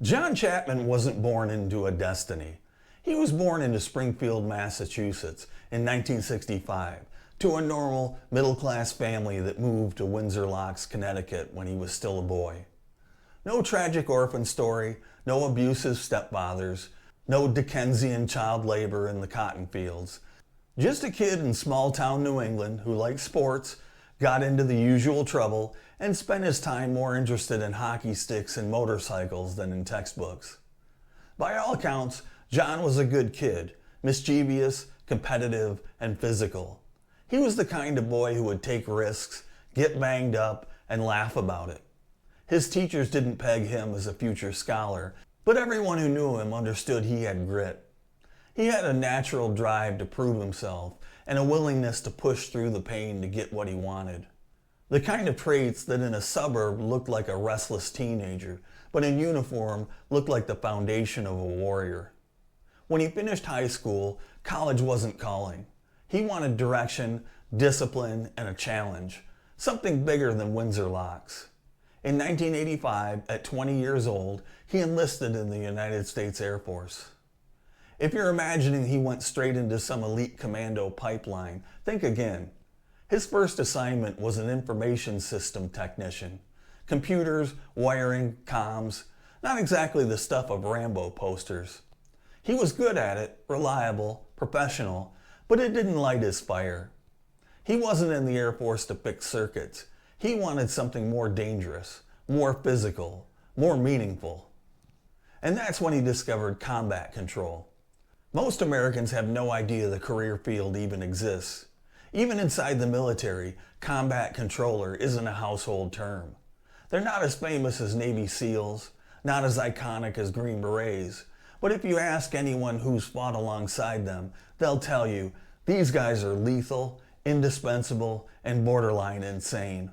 John Chapman wasn't born into a destiny. He was born into Springfield, Massachusetts in 1965 to a normal, middle-class family that moved to Windsor Locks, Connecticut when he was still a boy. No tragic orphan story, no abusive stepfathers, no Dickensian child labor in the cotton fields. Just a kid in small-town New England who liked sports, got into the usual trouble, and spent his time more interested in hockey sticks and motorcycles than in textbooks. By all accounts, John was a good kid, mischievous, competitive, and physical. He was the kind of boy who would take risks, get banged up, and laugh about it. His teachers didn't peg him as a future scholar, but everyone who knew him understood he had grit. He had a natural drive to prove himself and a willingness to push through the pain to get what he wanted. The kind of traits that in a suburb looked like a restless teenager, but in uniform looked like the foundation of a warrior. When he finished high school, college wasn't calling. He wanted direction, discipline, and a challenge, something bigger than Windsor Locks. In 1985, at 20 years old, he enlisted in the United States Air Force. If you're imagining he went straight into some elite commando pipeline, think again. His first assignment was an information system technician. Computers, wiring, comms, not exactly the stuff of Rambo posters. He was good at it, reliable, professional, but it didn't light his fire. He wasn't in the Air Force to fix circuits. He wanted something more dangerous, more physical, more meaningful. And that's when he discovered combat control. Most Americans have no idea the career field even exists. Even inside the military, combat controller isn't a household term. They're not as famous as Navy SEALs, not as iconic as Green Berets, but if you ask anyone who's fought alongside them, they'll tell you these guys are lethal, indispensable, and borderline insane.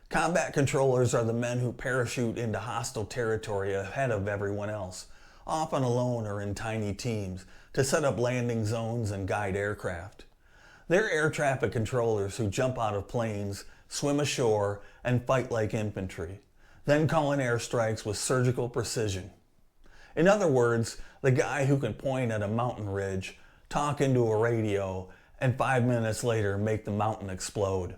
Combat controllers are the men who parachute into hostile territory ahead of everyone else, often alone or in tiny teams, to set up landing zones and guide aircraft. They're air traffic controllers who jump out of planes, swim ashore, and fight like infantry, then call in airstrikes with surgical precision. In other words, the guy who can point at a mountain ridge, talk into a radio, and 5 minutes later make the mountain explode.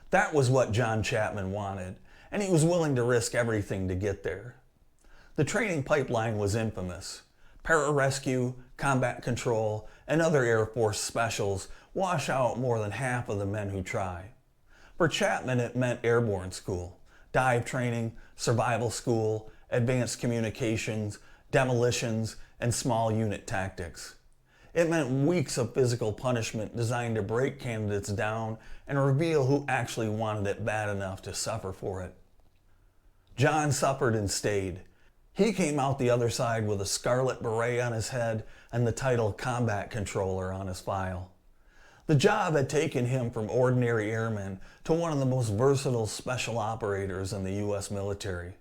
That was what John Chapman wanted, and he was willing to risk everything to get there. The training pipeline was infamous. Pararescue, combat control, and other Air Force specials wash out more than half of the men who try. For Chapman, it meant airborne school, dive training, survival school, advanced communications, demolitions, and small unit tactics. It meant weeks of physical punishment designed to break candidates down and reveal who actually wanted it bad enough to suffer for it. John suffered and stayed. He came out the other side with a scarlet beret on his head and the title Combat Controller on his file. The job had taken him from ordinary airman to one of the most versatile special operators in the U.S. military.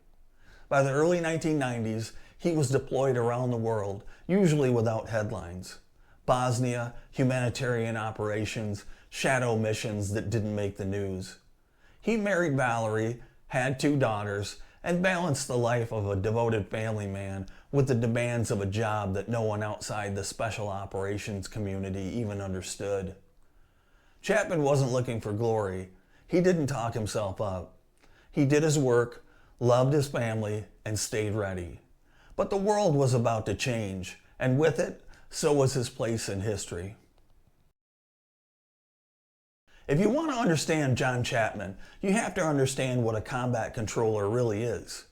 By the early 1990s, he was deployed around the world, usually without headlines. Bosnia, humanitarian operations, shadow missions that didn't make the news. He married Valerie, had 2 daughters, and balanced the life of a devoted family man with the demands of a job that no one outside the special operations community even understood. Chapman wasn't looking for glory. He didn't talk himself up. He did his work, loved his family, and stayed ready. But the world was about to change, and with it, so was his place in history. If you want to understand John Chapman, you have to understand what a combat controller really is.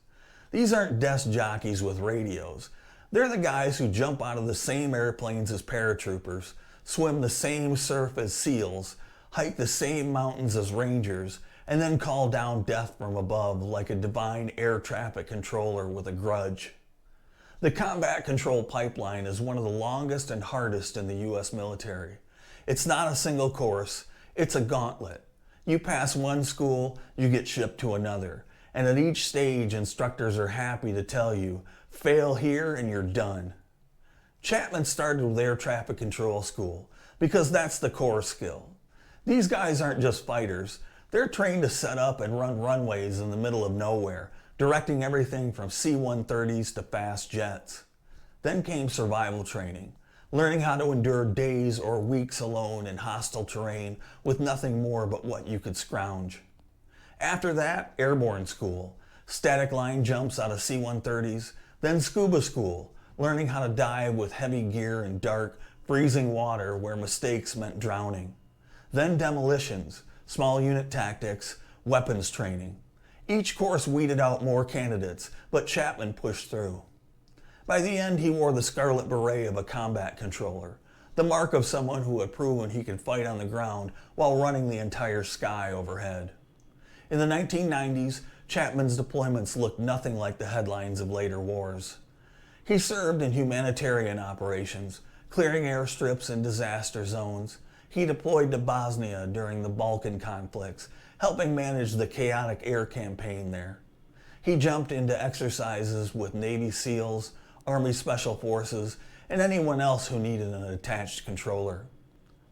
These aren't desk jockeys with radios. They're the guys who jump out of the same airplanes as paratroopers, swim the same surf as SEALs, hike the same mountains as Rangers, and then call down death from above like a divine air traffic controller with a grudge. The combat control pipeline is one of the longest and hardest in the U.S. military. It's not a single course, it's a gauntlet. You pass one school, you get shipped to another. And at each stage, instructors are happy to tell you, fail here and you're done. Chapman started with air traffic control school because that's the core skill. These guys aren't just fighters. They're trained to set up and run runways in the middle of nowhere, directing everything from C-130s to fast jets. Then came survival training, learning how to endure days or weeks alone in hostile terrain with nothing more but what you could scrounge. After that, airborne school, static line jumps out of C-130s, then scuba school, learning how to dive with heavy gear in dark, freezing water where mistakes meant drowning. Then demolitions, small unit tactics, weapons training. Each course weeded out more candidates, but Chapman pushed through. By the end, he wore the scarlet beret of a combat controller, the mark of someone who had proven he could fight on the ground while running the entire sky overhead. In the 1990s, Chapman's deployments looked nothing like the headlines of later wars. He served in humanitarian operations, clearing airstrips in disaster zones. He deployed to Bosnia during the Balkan conflicts, helping manage the chaotic air campaign there. He jumped into exercises with Navy SEALs, Army Special Forces, and anyone else who needed an attached controller.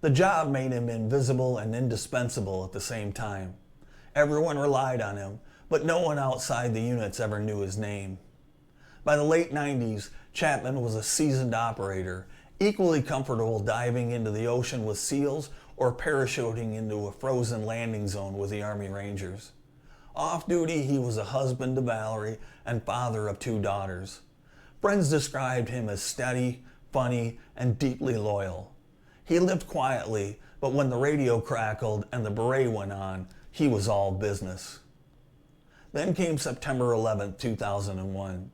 The job made him invisible and indispensable at the same time. Everyone relied on him, but no one outside the units ever knew his name. By the late 90s, Chapman was a seasoned operator, equally comfortable diving into the ocean with SEALs or parachuting into a frozen landing zone with the Army Rangers. Off-duty, he was a husband to Valerie and father of 2 daughters. Friends described him as steady, funny, and deeply loyal. He lived quietly, but when the radio crackled and the beret went on, he was all business. Then came September 11, 2001.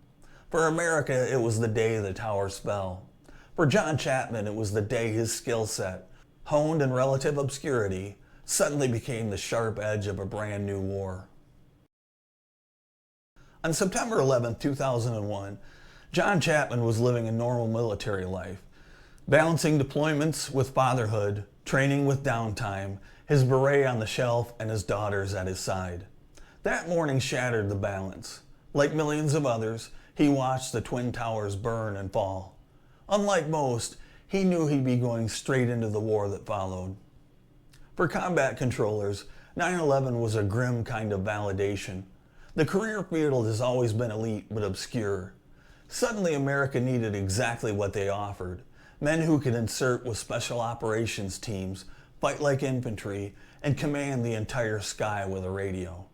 For America, it was the day the towers fell. For John Chapman, it was the day his skill set, honed in relative obscurity, suddenly became the sharp edge of a brand new war. On September 11, 2001, John Chapman was living a normal military life, balancing deployments with fatherhood, training with downtime, his beret on the shelf, and his daughters at his side. That morning shattered the balance. Like millions of others, he watched the Twin Towers burn and fall. Unlike most, he knew he'd be going straight into the war that followed. For combat controllers, 9/11 was a grim kind of validation. The career field has always been elite but obscure. Suddenly, America needed exactly what they offered: men who could insert with special operations teams, fight like infantry, and command the entire sky with a radio.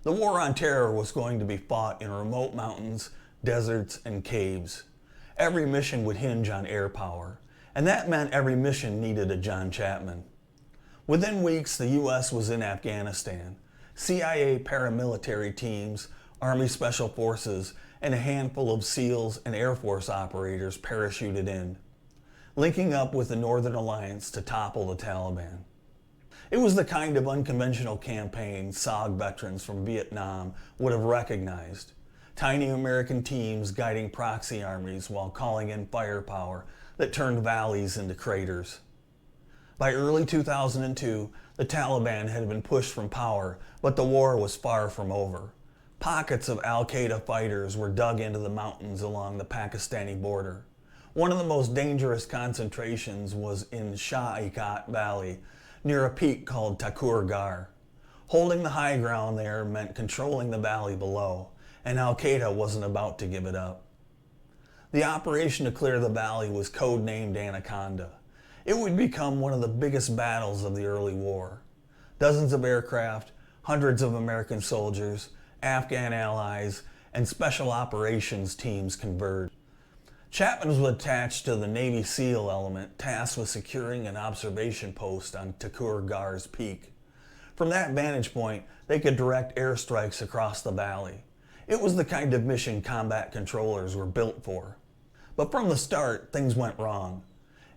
The war on terror was going to be fought in remote mountains, deserts, and caves. Every mission would hinge on air power, and that meant every mission needed a John Chapman. Within weeks, the U.S. was in Afghanistan. CIA paramilitary teams, Army Special Forces, and a handful of SEALs and Air Force operators parachuted in, linking up with the Northern Alliance to topple the Taliban. It was the kind of unconventional campaign SOG veterans from Vietnam would have recognized. Tiny American teams guiding proxy armies while calling in firepower that turned valleys into craters. By early 2002, the Taliban had been pushed from power, but the war was far from over. Pockets of Al-Qaeda fighters were dug into the mountains along the Pakistani border. One of the most dangerous concentrations was in Shah-e-Khat Valley, near a peak called Takur Ghar. Holding the high ground there meant controlling the valley below, and Al-Qaeda wasn't about to give it up. The operation to clear the valley was codenamed Anaconda. It would become one of the biggest battles of the early war. Dozens of aircraft, hundreds of American soldiers, Afghan allies, and special operations teams converged. Chapman was attached to the Navy SEAL element tasked with securing an observation post on Takur Ghar's peak. From that vantage point, they could direct airstrikes across the valley. It was the kind of mission combat controllers were built for. But from the start, things went wrong.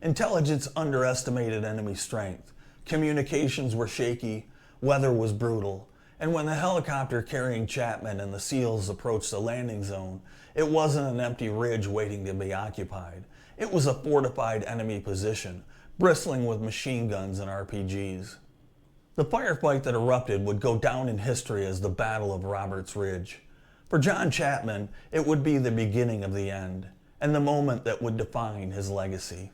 Intelligence underestimated enemy strength. Communications were shaky, weather was brutal, and when the helicopter carrying Chapman and the SEALs approached the landing zone, it wasn't an empty ridge waiting to be occupied. It was a fortified enemy position, bristling with machine guns and RPGs. The firefight that erupted would go down in history as the Battle of Roberts Ridge. For John Chapman, it would be the beginning of the end, and the moment that would define his legacy.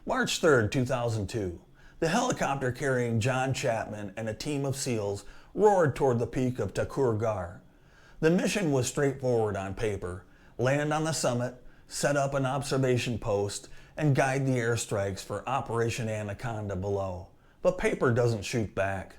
March 3, 2002. The helicopter carrying John Chapman and a team of SEALs roared toward the peak of Takur Ghar. The mission was straightforward on paper: land on the summit, set up an observation post, and guide the airstrikes for Operation Anaconda below. But paper doesn't shoot back.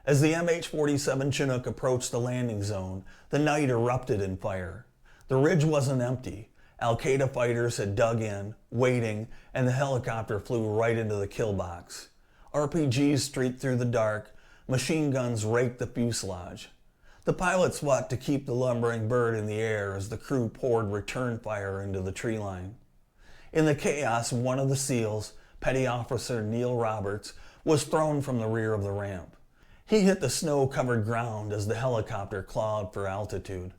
As the MH-47 Chinook approached the landing zone, the night erupted in fire. The ridge wasn't empty. Al-Qaeda fighters had dug in, waiting, and the helicopter flew right into the kill box. RPGs streaked through the dark, machine guns raked the fuselage. The pilots fought to keep the lumbering bird in the air as the crew poured return fire into the tree line. In the chaos, one of the SEALs, Petty Officer Neil Roberts, was thrown from the rear of the ramp. He hit the snow-covered ground as the helicopter clawed for altitude.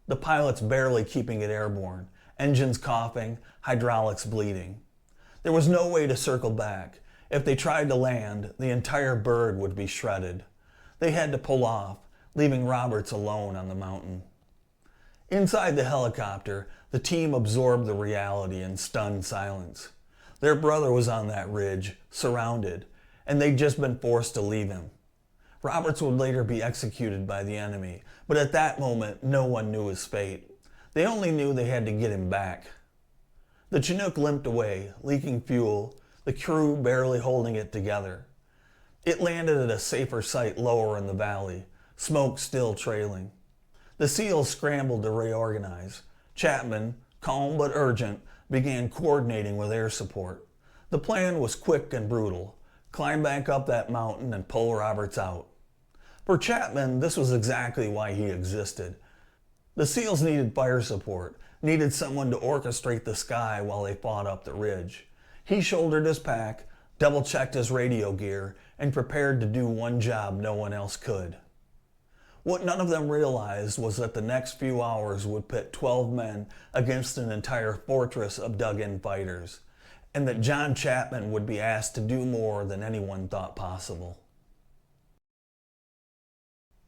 The pilots barely keeping it airborne, engines coughing, hydraulics bleeding. There was no way to circle back. If they tried to land, the entire bird would be shredded. They had to pull off, leaving Roberts alone on the mountain. Inside the helicopter, the team absorbed the reality in stunned silence. Their brother was on that ridge, surrounded, and they'd just been forced to leave him. Roberts would later be executed by the enemy, but at that moment, no one knew his fate. They only knew they had to get him back. The Chinook limped away, leaking fuel, the crew barely holding it together. It landed at a safer site lower in the valley, smoke still trailing. The SEALs scrambled to reorganize. Chapman, calm but urgent, began coordinating with air support. The plan was quick and brutal: climb back up that mountain and pull Roberts out. For Chapman, this was exactly why he existed. The SEALs needed fire support, needed someone to orchestrate the sky while they fought up the ridge. He shouldered his pack, double-checked his radio gear, and prepared to do one job no one else could. What none of them realized was that the next few hours would pit 12 men against an entire fortress of dug-in fighters, and that John Chapman would be asked to do more than anyone thought possible.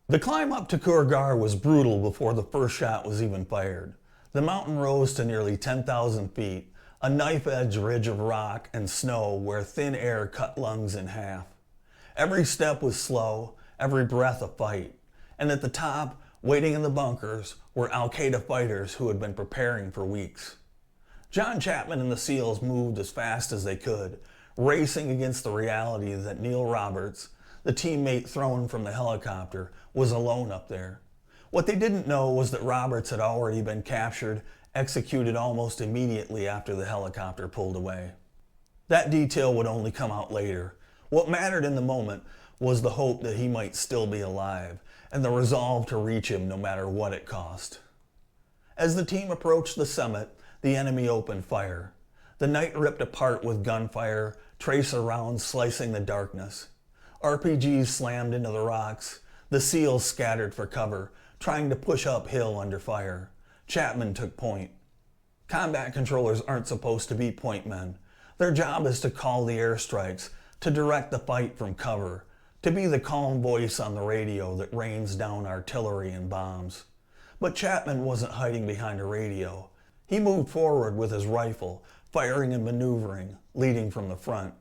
The climb up Takur Ghar was brutal before the first shot was even fired. The mountain rose to nearly 10,000 feet, a knife-edge ridge of rock and snow where thin air cut lungs in half. Every step was slow, every breath a fight. And at the top, waiting in the bunkers, were Al-Qaeda fighters who had been preparing for weeks. John Chapman and the SEALs moved as fast as they could, racing against the reality that Neil Roberts, the teammate thrown from the helicopter, was alone up there. What they didn't know was that Roberts had already been captured, executed almost immediately after the helicopter pulled away. That detail would only come out later. What mattered in the moment was the hope that he might still be alive, and the resolve to reach him no matter what it cost. As the team approached the summit, the enemy opened fire. The night ripped apart with gunfire, tracer rounds slicing the darkness. RPGs slammed into the rocks. The SEALs scattered for cover, trying to push uphill under fire. Chapman took point. Combat controllers aren't supposed to be point men. Their job is to call the airstrikes, to direct the fight from cover, to be the calm voice on the radio that rains down artillery and bombs. But Chapman wasn't hiding behind a radio. He moved forward with his rifle, firing and maneuvering, leading from the front.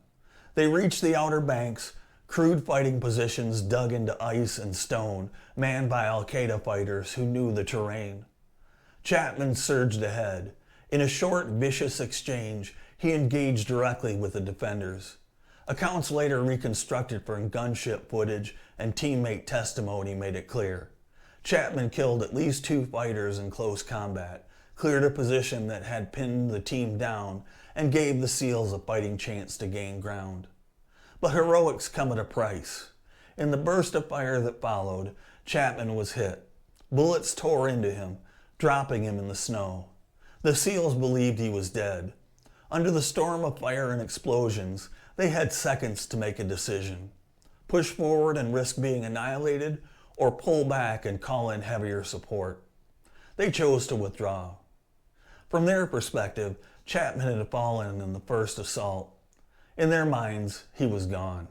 They reached the outer banks, crude fighting positions dug into ice and stone, manned by Al-Qaeda fighters who knew the terrain. Chapman surged ahead. In a short, vicious exchange, he engaged directly with the defenders. Accounts later reconstructed from gunship footage and teammate testimony made it clear. Chapman killed at least 2 fighters in close combat, cleared a position that had pinned the team down, and gave the SEALs a fighting chance to gain ground. But heroics come at a price. In the burst of fire that followed, Chapman was hit. Bullets tore into him, dropping him in the snow. The SEALs believed he was dead. Under the storm of fire and explosions, they had seconds to make a decision: push forward and risk being annihilated, or pull back and call in heavier support. They chose to withdraw. From their perspective, Chapman had fallen in the first assault. In their minds, he was gone.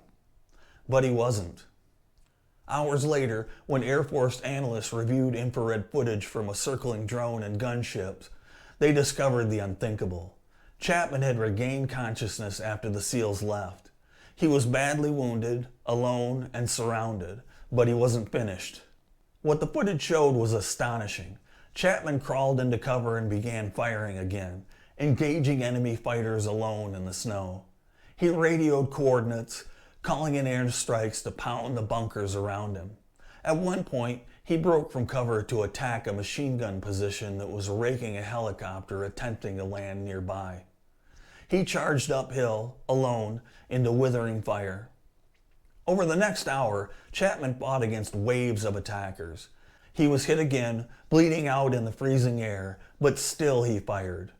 But he wasn't. Hours later, when Air Force analysts reviewed infrared footage from a circling drone and gunships, they discovered the unthinkable. Chapman had regained consciousness after the SEALs left. He was badly wounded, alone, and surrounded, but he wasn't finished. What the footage showed was astonishing. Chapman crawled into cover and began firing again, engaging enemy fighters alone in the snow. He radioed coordinates, calling in airstrikes to pound the bunkers around him. At one point, he broke from cover to attack a machine gun position that was raking a helicopter attempting to land nearby. He charged uphill, alone, into withering fire. Over the next hour, Chapman fought against waves of attackers. He was hit again, bleeding out in the freezing air, but still he fired.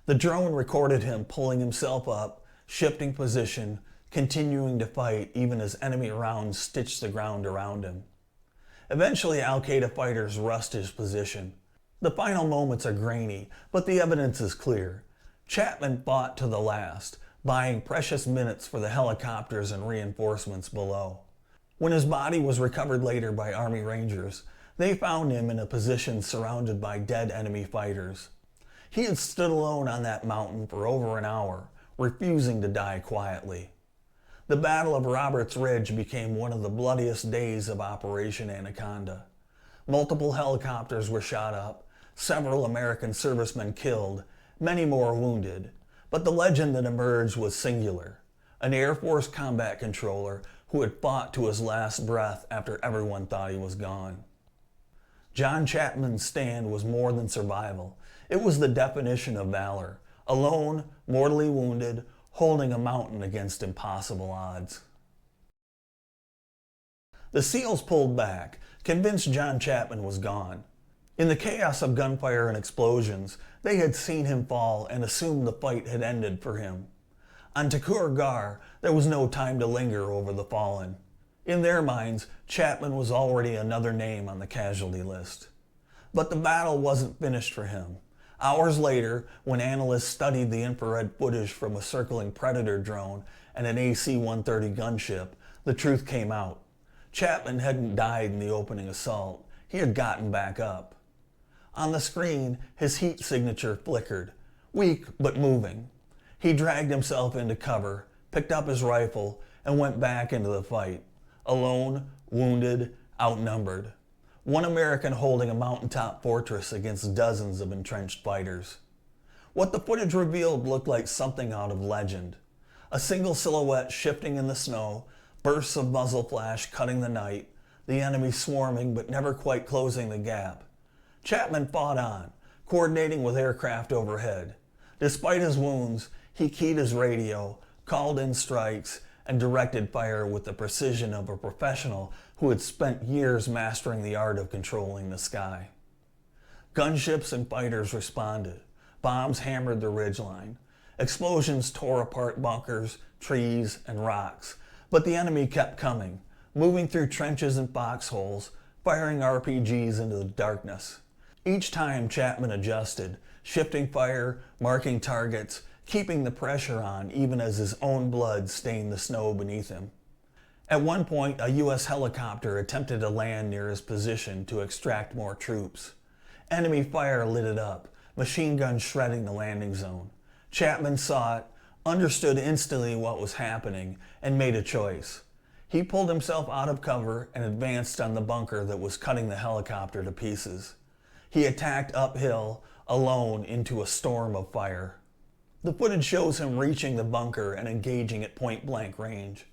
The drone recorded him pulling himself up, shifting position, continuing to fight even as enemy rounds stitched the ground around him. Eventually, Al-Qaeda fighters rushed his position. The final moments are grainy, but the evidence is clear. Chapman fought to the last, buying precious minutes for the helicopters and reinforcements below. When his body was recovered later by Army Rangers, they found him in a position surrounded by dead enemy fighters. He had stood alone on that mountain for over an hour, refusing to die quietly. The Battle of Roberts Ridge became one of the bloodiest days of Operation Anaconda. Multiple helicopters were shot up, several American servicemen killed, many more wounded. But the legend that emerged was singular. An Air Force combat controller who had fought to his last breath after everyone thought he was gone. John Chapman's stand was more than survival. It was the definition of valor. Alone, mortally wounded, holding a mountain against impossible odds. The SEALs pulled back, convinced John Chapman was gone. In the chaos of gunfire and explosions, they had seen him fall and assumed the fight had ended for him. On Takur Ghar, there was no time to linger over the fallen. In their minds, Chapman was already another name on the casualty list. But the battle wasn't finished for him. Hours later, when analysts studied the infrared footage from a circling Predator drone and an AC-130 gunship, the truth came out. Chapman hadn't died in the opening assault. He had gotten back up. On the screen, his heat signature flickered, weak but moving. He dragged himself into cover, picked up his rifle, and went back into the fight. Alone, wounded, outnumbered. One American holding a mountaintop fortress against dozens of entrenched fighters. What the footage revealed looked like something out of legend. A single silhouette shifting in the snow, bursts of muzzle flash cutting the night, the enemy swarming but never quite closing the gap. Chapman fought on, coordinating with aircraft overhead. Despite his wounds, he keyed his radio, called in strikes, and directed fire with the precision of a professional who had spent years mastering the art of controlling the sky. Gunships and fighters responded. Bombs hammered the ridgeline. Explosions tore apart bunkers, trees, and rocks. But the enemy kept coming, moving through trenches and foxholes, firing RPGs into the darkness. Each time Chapman adjusted, shifting fire, marking targets, keeping the pressure on even as his own blood stained the snow beneath him. At one point, a U.S. helicopter attempted to land near his position to extract more troops. Enemy fire lit it up, machine guns shredding the landing zone. Chapman saw it, understood instantly what was happening, and made a choice. He pulled himself out of cover and advanced on the bunker that was cutting the helicopter to pieces. He attacked uphill, alone, into a storm of fire. The footage shows him reaching the bunker and engaging at point-blank range.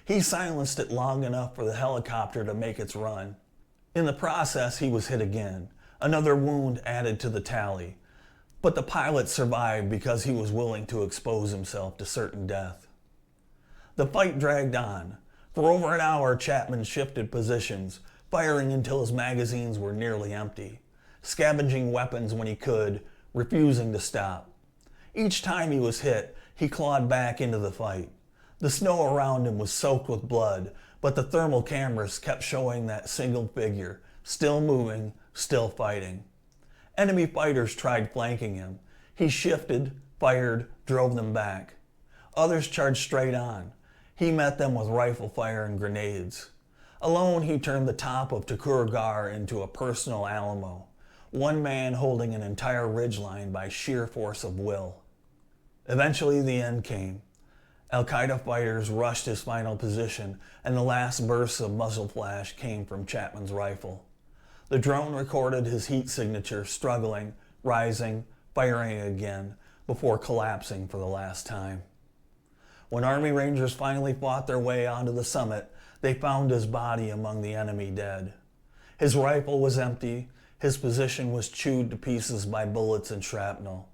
He silenced it long enough for the helicopter to make its run. In the process, he was hit again. Another wound added to the tally. But the pilot survived because he was willing to expose himself to certain death. The fight dragged on. For over an hour, Chapman shifted positions, firing until his magazines were nearly empty, scavenging weapons when he could, refusing to stop. Each time he was hit, he clawed back into the fight. The snow around him was soaked with blood, but the thermal cameras kept showing that single figure, still moving, still fighting. Enemy fighters tried flanking him. He shifted, fired, drove them back. Others charged straight on. He met them with rifle fire and grenades. Alone, he turned the top of Takur Ghar into a personal Alamo, one man holding an entire ridgeline by sheer force of will. Eventually, the end came. Al-Qaeda fighters rushed his final position, and the last bursts of muzzle flash came from Chapman's rifle. The drone recorded his heat signature struggling, rising, firing again, before collapsing for the last time. When Army Rangers finally fought their way onto the summit, they found his body among the enemy dead. His rifle was empty, his position was chewed to pieces by bullets and shrapnel.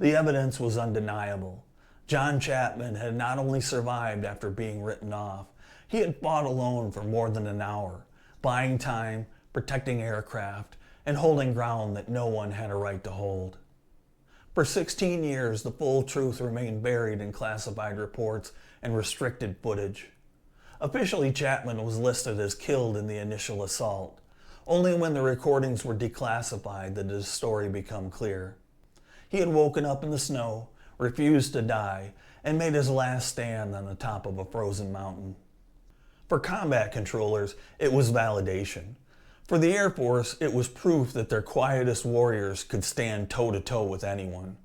The evidence was undeniable. John Chapman had not only survived after being written off, he had fought alone for more than an hour, buying time, protecting aircraft, and holding ground that no one had a right to hold. For 16 years, the full truth remained buried in classified reports and restricted footage. Officially, Chapman was listed as killed in the initial assault. Only when the recordings were declassified did his story become clear. He had woken up in the snow, refused to die, and made his last stand on the top of a frozen mountain. For combat controllers, it was validation. For the Air Force, it was proof that their quietest warriors could stand toe-to-toe with anyone.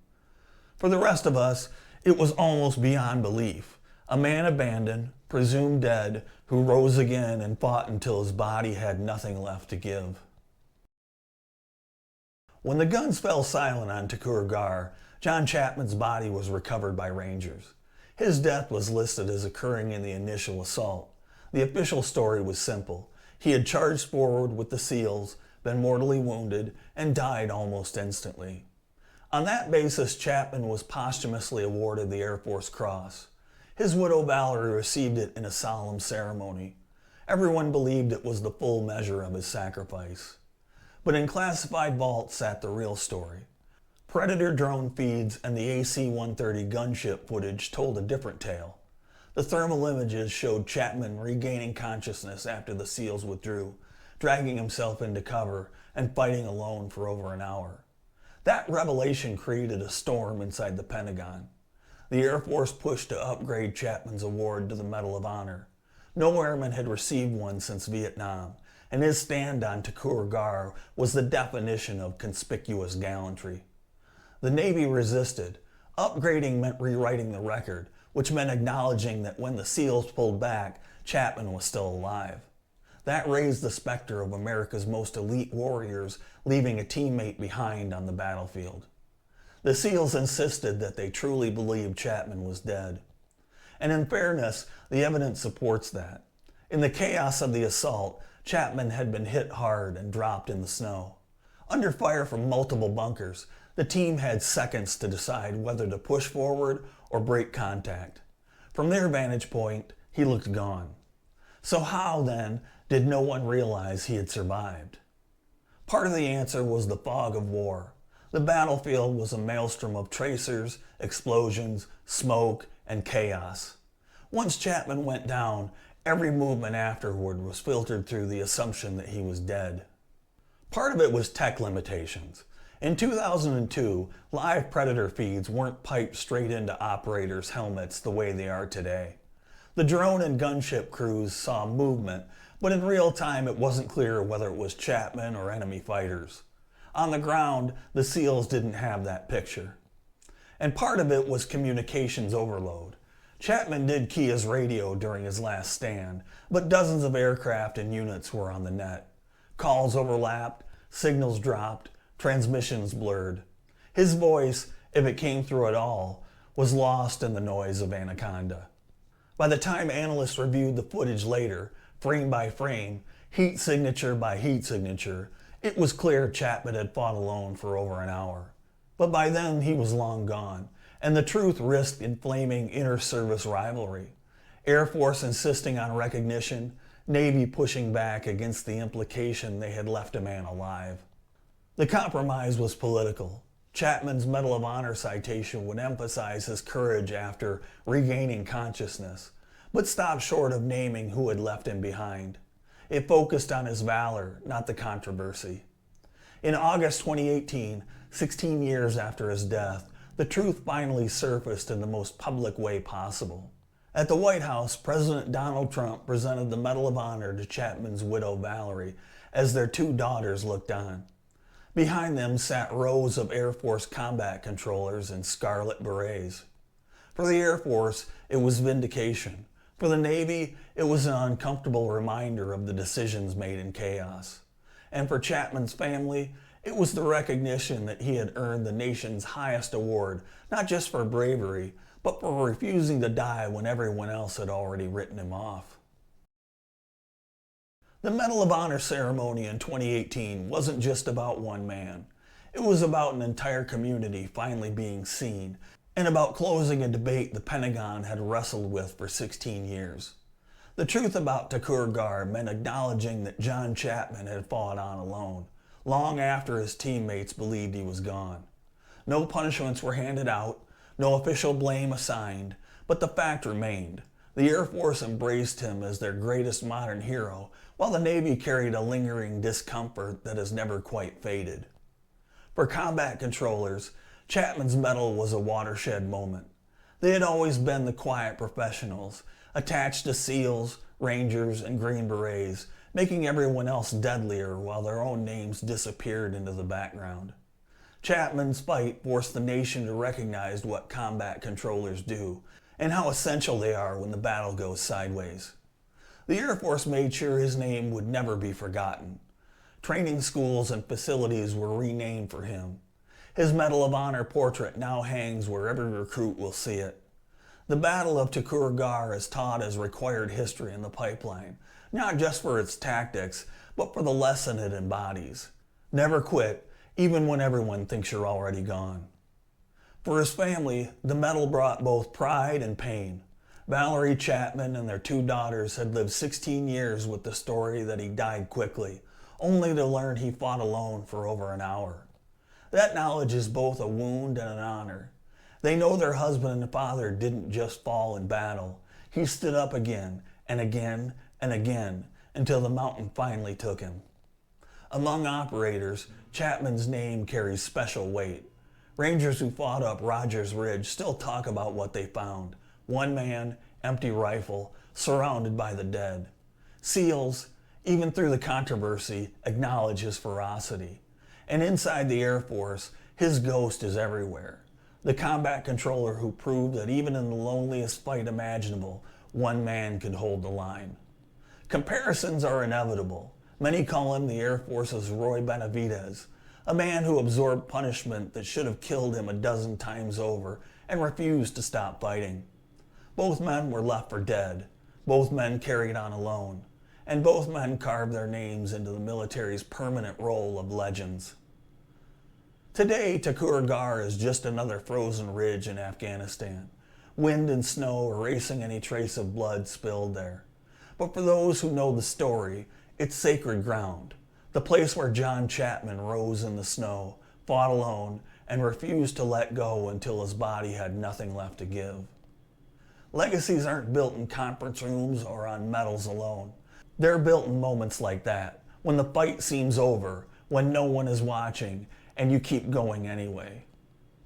For the rest of us, it was almost beyond belief. A man abandoned, presumed dead, who rose again and fought until his body had nothing left to give. When the guns fell silent on Takur Ghar, John Chapman's body was recovered by Rangers. His death was listed as occurring in the initial assault. The official story was simple. He had charged forward with the SEALs, been mortally wounded, and died almost instantly. On that basis, Chapman was posthumously awarded the Air Force Cross. His widow Valerie received it in a solemn ceremony. Everyone believed it was the full measure of his sacrifice. But in classified vaults sat the real story. Predator drone feeds and the AC-130 gunship footage told a different tale. The thermal images showed Chapman regaining consciousness after the SEALs withdrew, dragging himself into cover and fighting alone for over an hour. That revelation created a storm inside the Pentagon. The Air Force pushed to upgrade Chapman's award to the Medal of Honor. No airman had received one since Vietnam, and his stand on Takur Ghar was the definition of conspicuous gallantry. The Navy resisted. Upgrading meant rewriting the record, which meant acknowledging that when the SEALs pulled back, Chapman was still alive. That raised the specter of America's most elite warriors leaving a teammate behind on the battlefield. The SEALs insisted that they truly believed Chapman was dead. And in fairness, the evidence supports that. In the chaos of the assault, Chapman had been hit hard and dropped in the snow. Under fire from multiple bunkers, the team had seconds to decide whether to push forward or break contact. From their vantage point, he looked gone. So how, then, did no one realize he had survived? Part of the answer was the fog of war. The battlefield was a maelstrom of tracers, explosions, smoke, and chaos. Once Chapman went down, every movement afterward was filtered through the assumption that he was dead. Part of it was tech limitations. In 2002, live Predator feeds weren't piped straight into operators' helmets the way they are today. The drone and gunship crews saw movement, but in real time it wasn't clear whether it was Chapman or enemy fighters. On the ground, the SEALs didn't have that picture. And part of it was communications overload. Chapman did key his radio during his last stand, but dozens of aircraft and units were on the net. Calls overlapped, signals dropped, transmissions blurred. His voice, if it came through at all, was lost in the noise of Anaconda. By the time analysts reviewed the footage later, frame by frame, heat signature by heat signature, it was clear Chapman had fought alone for over an hour. But by then he was long gone, and the truth risked inflaming inter-service rivalry. Air Force insisting on recognition, Navy pushing back against the implication they had left a man alive. The compromise was political. Chapman's Medal of Honor citation would emphasize his courage after regaining consciousness, but stopped short of naming who had left him behind. It focused on his valor, not the controversy. In August 2018, 16 years after his death, the truth finally surfaced in the most public way possible. At the White House, President Donald Trump presented the Medal of Honor to Chapman's widow Valerie as their two daughters looked on. Behind them sat rows of Air Force combat controllers in scarlet berets. For the Air Force, it was vindication. For the Navy, it was an uncomfortable reminder of the decisions made in chaos. And for Chapman's family, it was the recognition that he had earned the nation's highest award, not just for bravery, but for refusing to die when everyone else had already written him off. The Medal of Honor ceremony in 2018 wasn't just about one man. It was about an entire community finally being seen, and about closing a debate the Pentagon had wrestled with for 16 years. The truth about Takur Ghar meant acknowledging that John Chapman had fought on alone, long after his teammates believed he was gone. No punishments were handed out, no official blame assigned, but the fact remained. The Air Force embraced him as their greatest modern hero, while the Navy carried a lingering discomfort that has never quite faded. For combat controllers, Chapman's medal was a watershed moment. They had always been the quiet professionals, attached to SEALs, Rangers, and Green Berets, making everyone else deadlier while their own names disappeared into the background. Chapman's fight forced the nation to recognize what combat controllers do, and how essential they are when the battle goes sideways. The Air Force made sure his name would never be forgotten. Training schools and facilities were renamed for him. His Medal of Honor portrait now hangs where every recruit will see it. The Battle of Takur Ghar is taught as required history in the pipeline, not just for its tactics, but for the lesson it embodies. Never quit, even when everyone thinks you're already gone. For his family, the medal brought both pride and pain. Valerie Chapman and their 2 daughters had lived 16 years with the story that he died quickly, only to learn he fought alone for over an hour. That knowledge is both a wound and an honor. They know their husband and father didn't just fall in battle. He stood up again and again and again until the mountain finally took him. Among operators, Chapman's name carries special weight. Rangers who fought up Rogers Ridge still talk about what they found. One man, empty rifle, surrounded by the dead. SEALs, even through the controversy, acknowledge his ferocity. And inside the Air Force, his ghost is everywhere. The combat controller who proved that even in the loneliest fight imaginable, one man could hold the line. Comparisons are inevitable. Many call him the Air Force's Roy Benavidez, a man who absorbed punishment that should have killed him a dozen times over and refused to stop fighting. Both men were left for dead. Both men carried on alone. And both men carved their names into the military's permanent roll of legends. Today, Takur Ghar is just another frozen ridge in Afghanistan, wind and snow erasing any trace of blood spilled there. But for those who know the story, it's sacred ground, the place where John Chapman rose in the snow, fought alone, and refused to let go until his body had nothing left to give. Legacies aren't built in conference rooms or on medals alone. They're built in moments like that, when the fight seems over, when no one is watching, and you keep going anyway.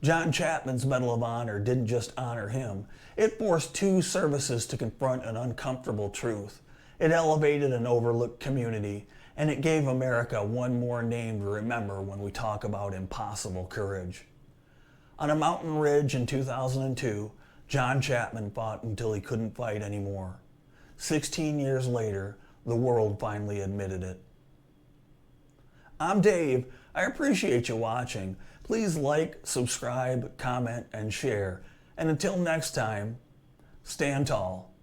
John Chapman's Medal of Honor didn't just honor him, it forced 2 services to confront an uncomfortable truth. It elevated an overlooked community, and it gave America one more name to remember when we talk about impossible courage. On a mountain ridge in 2002, John Chapman fought until he couldn't fight anymore. 16 years later, the world finally admitted it. I'm Dave. I appreciate you watching. Please like, subscribe, comment, and share. And until next time, stand tall.